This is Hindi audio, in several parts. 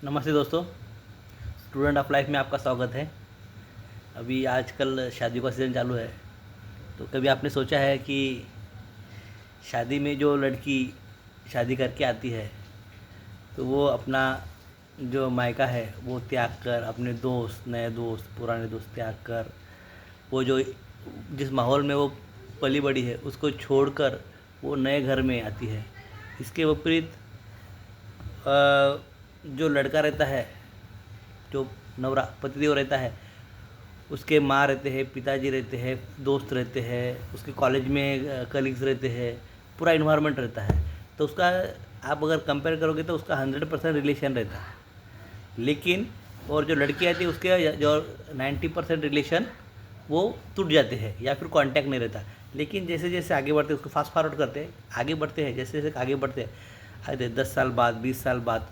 नमस्ते दोस्तों, स्टूडेंट ऑफ लाइफ में आपका स्वागत है। अभी आजकल शादी का सीज़न चालू है, तो कभी आपने सोचा है कि शादी में जो लड़की शादी करके आती है तो वो अपना जो मायका है वो त्याग कर, अपने दोस्त, नए दोस्त, पुराने दोस्त त्याग कर, वो जो जिस माहौल में वो पली बड़ी है उसको छोड़कर वो नए घर में आती है। इसके विपरीत जो लड़का रहता है, जो नवरा पतिदेव रहता है, उसके माँ रहते हैं, पिताजी रहते हैं, दोस्त रहते हैं, उसके कॉलेज में कलीग्स रहते हैं, पूरा इन्वायरमेंट रहता है। तो उसका आप अगर कंपेयर करोगे तो उसका 100% रिलेशन रहता है। लेकिन और जो लड़की आती है उसके जो 90% रिलेशन वो टूट जाते हैं या फिर कांटेक्ट नहीं रहता। लेकिन जैसे जैसे आगे बढ़ते हैं, उसको फास्ट फॉरवर्ड करते हैं, आगे बढ़ते हैं, जैसे जैसे आगे बढ़ते हैं, आते 10 साल बाद, 20 साल बाद,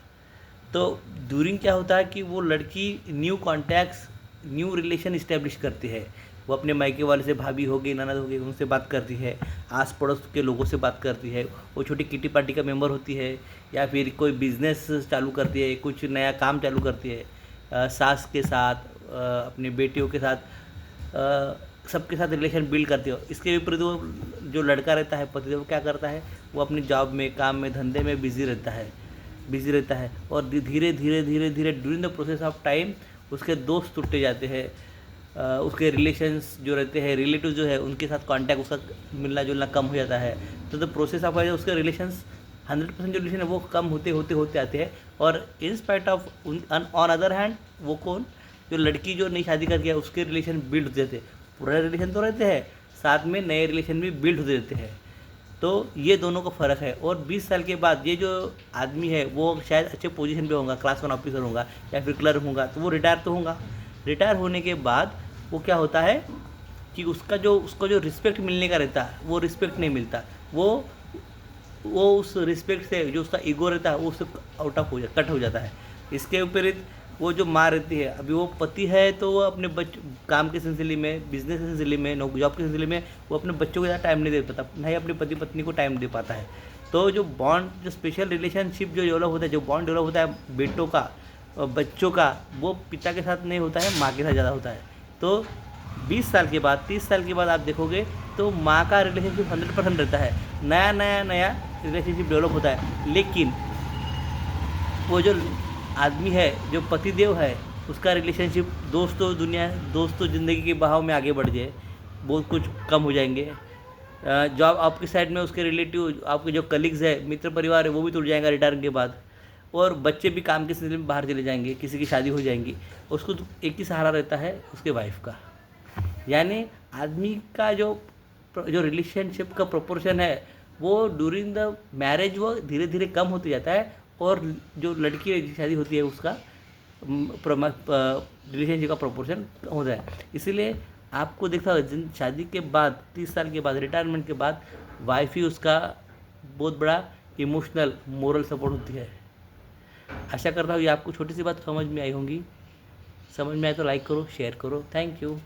तो ड्यूरिंग क्या होता है कि वो लड़की new contacts, new relation establish करती है। वो अपने मायके वाले से, भाभी हो गई, ननद हो गई, उनसे बात करती है, आस पड़ोस के लोगों से बात करती है, वो छोटी किटी पार्टी का मेंबर होती है, या फिर कोई बिजनेस चालू करती है, कुछ नया काम चालू करती है, सास के साथ, अपने बेटियों के साथ, सबके साथ रिलेशन बिल्ड करती हो। इसके विपरीत वो जो लड़का रहता है, पति, वो क्या करता है, वो अपनी जॉब में, काम में, धंधे में बिजी रहता है और धीरे धीरे धीरे धीरे during the process of time उसके दोस्त टूटते जाते हैं, उसके रिलेशंस जो रहते हैं, रिलेटिव जो है, उनके साथ कांटेक्ट उसका मिलना जुलना कम हो जाता है। तो द प्रोसेस ऑफ उसके रिलेशंस 100% जो रिलेशन है वो कम होते होते होते आते हैं। और in spite of on other hand वो कौन, जो लड़की जो नई शादी करके उसके रिलेशन बिल्ड होते रहते हैं। पुराने रिलेशन तो रहते हैं, साथ में नए रिलेशन भी बिल्ड होते रहते हैं। तो ये दोनों का फ़र्क है। और 20 साल के बाद ये जो आदमी है वो शायद अच्छे पोजीशन पे होगा, क्लास 1 ऑफिसर होगा या फिर क्लर्क होगा, तो वो रिटायर तो होगा। रिटायर होने के बाद वो क्या होता है कि उसको जो रिस्पेक्ट मिलने का रहता है वो रिस्पेक्ट नहीं मिलता। वो उस रिस्पेक्ट से जो उसका ईगो रहता है वो उससे आउट ऑफ कट हो जाता है। इसके विपरीत वो जो माँ रहती है, अभी वो पति है तो वो अपने काम के सिलसिले में, बिजनेस के सिलसिले में, जॉब के सिलसिले में वो अपने बच्चों के साथ टाइम नहीं दे पाता, ना ही अपने पति पत्नी को टाइम दे पाता है। तो जो बॉन्ड, जो स्पेशल रिलेशनशिप जो डेवलप होता है, जो बॉन्ड डेवलप होता है बेटों का और बच्चों का, वो पिता के साथ नहीं होता है, माँ के साथ ज़्यादा होता है। तो 20 साल के बाद, 30 साल के बाद आप देखोगे तो माँ का रिलेशनशिप 100% रहता है, नया रिलेशनशिप डेवलप होता है। लेकिन वो जो आदमी है, जो पतिदेव है, उसका रिलेशनशिप, दोस्तों ज़िंदगी के बहाव में आगे बढ़ जाए, बहुत कुछ कम हो जाएंगे। जॉब आपकी साइड में, उसके रिलेटिव, आपके जो कलीग्स है, मित्र परिवार है, वो भी टूट जाएगा रिटायरमेंट के बाद। और बच्चे भी काम के सिलसिले में बाहर चले जाएंगे, किसी की शादी हो जाएंगी, उसको तो एक ही सहारा रहता है, उसके वाइफ का। यानी आदमी का जो जो रिलेशनशिप का प्रोपोर्शन है वो ड्यूरिंग द मैरिज वो धीरे धीरे कम होते जाता है। और जो लड़की की शादी होती है उसका रिलेशनशिप का प्रोपोर्शन होता है। इसीलिए आपको देखा होगा जिन शादी के बाद, 30 साल के बाद, रिटायरमेंट के बाद, वाइफ ही उसका बहुत बड़ा इमोशनल, मोरल सपोर्ट होती है। आशा करता हूँ ये आपको छोटी सी बात समझ में आई होंगी। समझ में आए तो लाइक करो, शेयर करो। Thank you.